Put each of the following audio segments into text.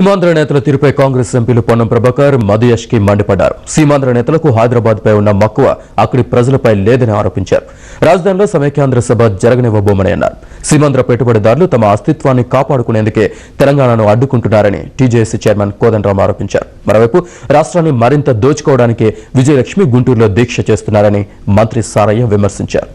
సీమాంధ్ర నేతల తీరుపై కాంగ్రెస్ ఎంపీలు పొన్నం ప్రభాకర్ మధుయష్కి మండిపడ్డారు. సీమాంధ్ర నేతలకు హైదరాబాద్ పై ఉన్న మక్కువ అక్కడి ప్రజలపై లేదని ఆరోపించారు. రాజధానిలో సమైక్యాంధ్ర సభ జరగనివ్వబోమని అన్నారు. సీమాంధ్ర పెట్టుబడిదారులు తమ అస్తిత్వాన్ని కాపాడుకునేందుకే తెలంగాణను అడ్డుకుంటున్నారని టీజేఏసీ చైర్మన్ కోదండరాం ఆరోపించారు. మరోవైపు రాష్ట్రాన్ని మరింత దోచుకోవడానికి విజయలక్ష్మి గుంటూరులో దీక్ష చేస్తున్నారని మంత్రి సారయ్య విమర్శించారు.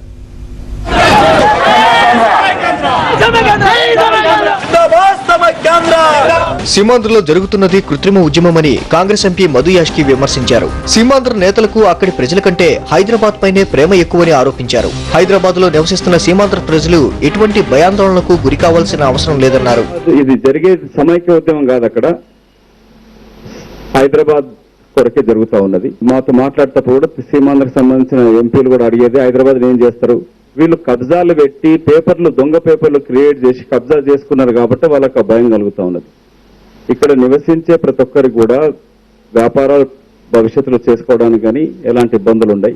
సీమాంధ్రలో జరుగుతున్నది కృత్రిమ ఉద్యమమని కాంగ్రెస్ ఎంపీ మధుయాష్కి విమర్శించారు. సీమాంధ్ర నేతలకు అక్కడి ప్రజల కంటే హైదరాబాద్ పైనే ప్రేమ ఎక్కువని ఆరోపించారు. హైదరాబాద్ లో నివసిస్తున్న సీమాంధ్ర ప్రజలు ఎటువంటి భయాందోళనకు గురి కావాల్సిన అవసరం లేదన్నారు. ఇది జరిగే సమైక్య ఉద్యమం కాదు, అక్కడ హైదరాబాద్ కొరకే జరుగుతూ ఉన్నది. మాతో మాట్లాడేటప్పుడు కూడా సీమాంధ్రకు సంబంధించిన ఎంపీలు కూడా అడిగేది హైదరాబాద్ ఏం చేస్తారు, వీళ్ళు కబ్జాలు పెట్టి పేపర్లు దొంగ పేపర్లు క్రియేట్ చేసి కబ్జా చేసుకున్నారు కాబట్టి వాళ్ళకి భయం కలుగుతా ఉన్నది. ఇక్కడ నివసించే ప్రతి ఒక్కరికి కూడా వ్యాపారాలు భవిష్యత్తులో చేసుకోవడానికి కానీ ఎలాంటి ఇబ్బందులు ఉన్నాయి.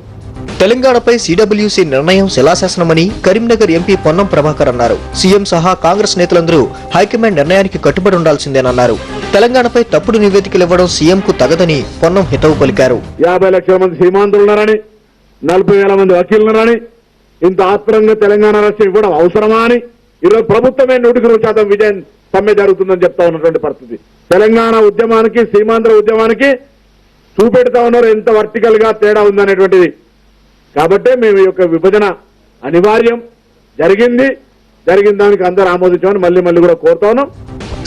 తెలంగాణపై సిడబ్ల్యూసీ నిర్ణయం శిలాశాసనమని కరీంనగర్ ఎంపీ పొన్నం ప్రభాకర్ అన్నారు. సీఎం సహా కాంగ్రెస్ నేతలందరూ హైకమాండ్ నిర్ణయానికి కట్టుబడి ఉండాల్సిందేనన్నారు. తెలంగాణపై తప్పుడు నివేదికలు ఇవ్వడం సీఎంకు తగదని పొన్నం హితవు పలికారు. 50 లక్షల మంది సీమాంధ్రులున్నారని, 40,000 మంది వకీలున్నారని, ఇంత ఆత్రంగా తెలంగాణ రాష్ట్రం ఇవ్వడం అవసరమా అని ఈరోజు ప్రభుత్వమే 100% విజయం సమ్మె జరుగుతుందని చెప్తా ఉన్నటువంటి పరిస్థితి. తెలంగాణ ఉద్యమానికి సీమాంధ్ర ఉద్యమానికి చూపెడతా ఉన్నారు ఎంత వర్టికల్ గా తేడా ఉందనేటువంటిది. కాబట్టి మేము ఈ యొక్క విభజన అనివార్యం, జరిగిన దానికి అందరూ ఆమోదించమని మళ్ళీ కూడా కోరుతా ఉన్నాం.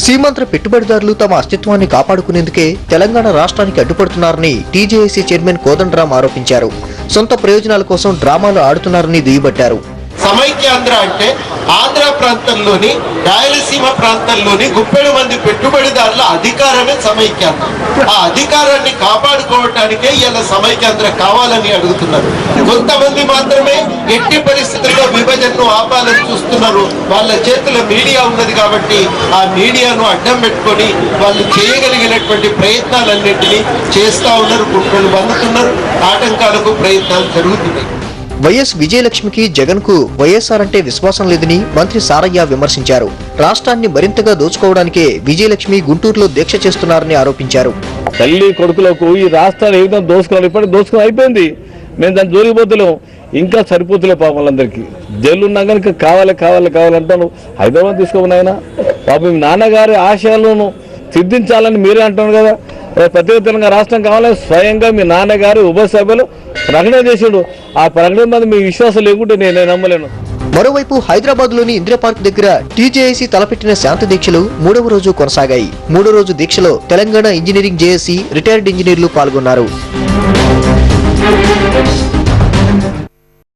సీమాంధ్ర పెట్టుబడిదారులు తమ అస్తిత్వాన్ని కాపాడుకునేందుకే తెలంగాణ రాష్ట్రానికి అడ్డుపడుతున్నారని టీజేఏసీ చైర్మన్ కోదండరాం ఆరోపించారు. సొంత ప్రయోజనాల కోసం డ్రామాలు ఆడుతున్నారని దుయ్యబట్టారు. సమైక్యాంధ్ర అంటే ఆంధ్ర ప్రాంతంలోని రాయలసీమ ప్రాంతంలోని గుప్పెడు మంది పెట్టుబడిదారుల అధికారమే సమైక్యాంధ్ర. ఆ అధికారాన్ని కాపాడుకోవటానికే ఇలా సమైక్యాంధ్ర కావాలని అడుగుతున్నారు. కొంతమంది మాత్రమే ఎట్టి పరిస్థితుల్లో విభజనను ఆపాలని చూస్తున్నారు. వాళ్ళ చేతిలో మీడియా ఉన్నది కాబట్టి ఆ మీడియాను అడ్డం పెట్టుకొని వాళ్ళు చేయగలిగినటువంటి ప్రయత్నాలన్నింటినీ చేస్తా ఉన్నారు. కుట్రలు బందుతున్నారు, ఆటంకాలకు ప్రయత్నాలు జరుగుతున్నాయి. వైఎస్ విజయలక్ష్మికి జగన్ కు వైఎస్ఆర్ అంటే విశ్వాసం లేదని మంత్రి సారయ్య విమర్శించారు. రాష్ట్రాన్ని మరింతగా దోచుకోవడానికే విజయలక్ష్మి గుంటూరులో దీక్ష చేస్తున్నారని ఆరోపించారు. తల్లి కొడుకులకు ఈ రాష్ట్రాన్ని ఏ విధంగా దోచుకోవాలి, ఇప్పటికి దోచుకుని అయిపోయింది. మేము దాన్ని జోలిపోతున్నాం, ఇంకా సరిపోతులే పాపం వాళ్ళందరికీ. జైలు ఉన్నా కనుక కావాలంటాను. హైదరాబాద్ తీసుకోమని ఆయన పాపం నాన్నగారి ఆశయాలను సిద్ధించాలని మీరే అంటున్నారు కదా. ప్రత్యేక తెలంగాణ రాష్ట్రం కావాలని స్వయంగా మీ నాన్నగారు ఉభయ సభ్యులు ప్రకటన చేసిండు. ఆ ప్రకటన మీద మీ విశ్వాసం లేకుంటే నేను నమ్మలేను. మరోవైపు హైదరాబాద్ లోని ఇందిరా పార్క్ దగ్గర టీజేఏసీ తలపెట్టిన శాంతి దీక్షలు 3వ రోజు కొనసాగాయి. 3వ రోజు దీక్షలో తెలంగాణ ఇంజనీరింగ్ జేఏసీ రిటైర్డ్ ఇంజనీర్లు పాల్గొన్నారు.